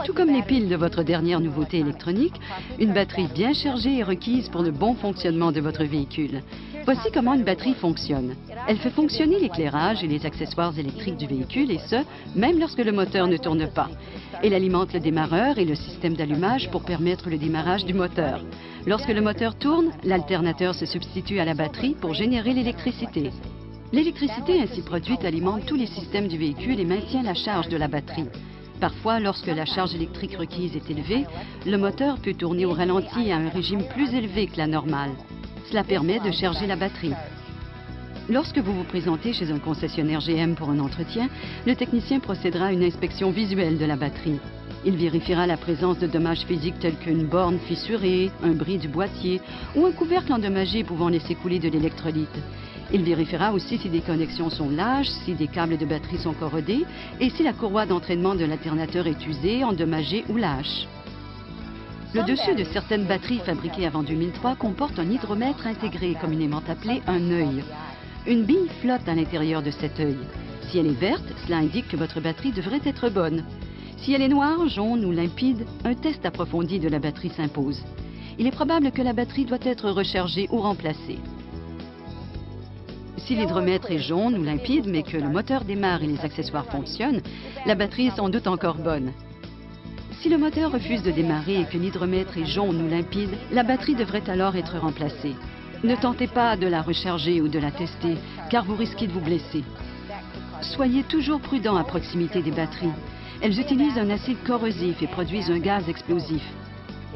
Tout comme les piles de votre dernière nouveauté électronique, une batterie bien chargée est requise pour le bon fonctionnement de votre véhicule. Voici comment une batterie fonctionne. Elle fait fonctionner l'éclairage et les accessoires électriques du véhicule, et ce, même lorsque le moteur ne tourne pas. Elle alimente le démarreur et le système d'allumage pour permettre le démarrage du moteur. Lorsque le moteur tourne, l'alternateur se substitue à la batterie pour générer l'électricité. L'électricité ainsi produite alimente tous les systèmes du véhicule et maintient la charge de la batterie. Parfois, lorsque la charge électrique requise est élevée, le moteur peut tourner au ralenti à un régime plus élevé que la normale. Cela permet de charger la batterie. Lorsque vous vous présentez chez un concessionnaire GM pour un entretien, le technicien procédera à une inspection visuelle de la batterie. Il vérifiera la présence de dommages physiques tels qu'une borne fissurée, un bris du boîtier ou un couvercle endommagé pouvant laisser couler de l'électrolyte. Il vérifiera aussi si des connexions sont lâches, si des câbles de batterie sont corrodés et si la courroie d'entraînement de l'alternateur est usée, endommagée ou lâche. Le dessus de certaines batteries fabriquées avant 2003 comporte un hydromètre intégré, communément appelé un œil. Une bille flotte à l'intérieur de cet œil. Si elle est verte, cela indique que votre batterie devrait être bonne. Si elle est noire, jaune ou limpide, un test approfondi de la batterie s'impose. Il est probable que la batterie doit être rechargée ou remplacée. Si l'hydromètre est jaune ou limpide, mais que le moteur démarre et les accessoires fonctionnent, la batterie est sans doute encore bonne. Si le moteur refuse de démarrer et que l'hydromètre est jaune ou limpide, la batterie devrait alors être remplacée. Ne tentez pas de la recharger ou de la tester, car vous risquez de vous blesser. Soyez toujours prudent à proximité des batteries. Elles utilisent un acide corrosif et produisent un gaz explosif.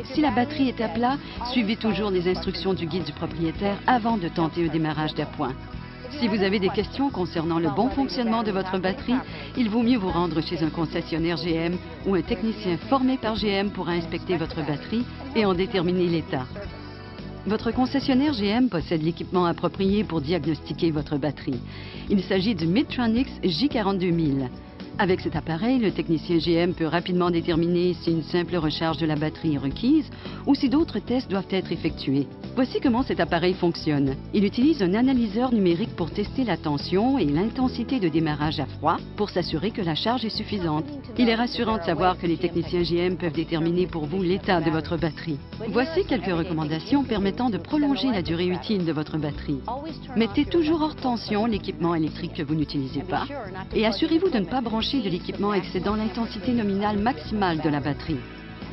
Si la batterie est à plat, suivez toujours les instructions du guide du propriétaire avant de tenter un démarrage d'appoint. Si vous avez des questions concernant le bon fonctionnement de votre batterie, il vaut mieux vous rendre chez un concessionnaire GM ou un technicien formé par GM pourra inspecter votre batterie et en déterminer l'état. Votre concessionnaire GM possède l'équipement approprié pour diagnostiquer votre batterie. Il s'agit du Midtronix J42000. Avec cet appareil, le technicien GM peut rapidement déterminer si une simple recharge de la batterie est requise ou si d'autres tests doivent être effectués. Voici comment cet appareil fonctionne. Il utilise un analyseur numérique pour tester la tension et l'intensité de démarrage à froid pour s'assurer que la charge est suffisante. Il est rassurant de savoir que les techniciens GM peuvent déterminer pour vous l'état de votre batterie. Voici quelques recommandations permettant de prolonger la durée utile de votre batterie. Mettez toujours hors tension l'équipement électrique que vous n'utilisez pas et assurez-vous de ne pas brancher de l'équipement excédant l'intensité nominale maximale de la batterie.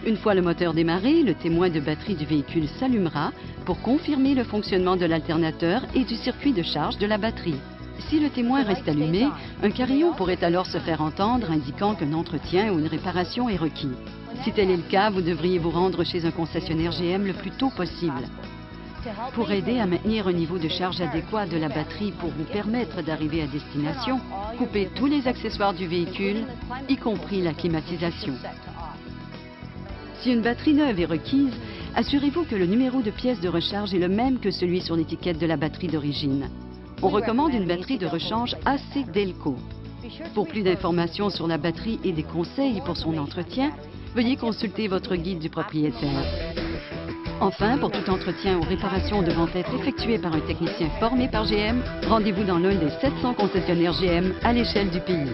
Une fois le moteur démarré, le témoin de batterie du véhicule s'allumera pour confirmer le fonctionnement de l'alternateur et du circuit de charge de la batterie. Si le témoin reste allumé, un carillon pourrait alors se faire entendre indiquant qu'un entretien ou une réparation est requis. Si tel est le cas, vous devriez vous rendre chez un concessionnaire GM le plus tôt possible. Pour aider à maintenir un niveau de charge adéquat de la batterie pour vous permettre d'arriver à destination, coupez tous les accessoires du véhicule, y compris la climatisation. Si une batterie neuve est requise, assurez-vous que le numéro de pièce de recharge est le même que celui sur l'étiquette de la batterie d'origine. On recommande une batterie de rechange AC Delco. Pour plus d'informations sur la batterie et des conseils pour son entretien, veuillez consulter votre guide du propriétaire. Enfin, pour tout entretien ou réparation devant être effectué par un technicien formé par GM, rendez-vous dans l'un des 700 concessionnaires GM à l'échelle du pays.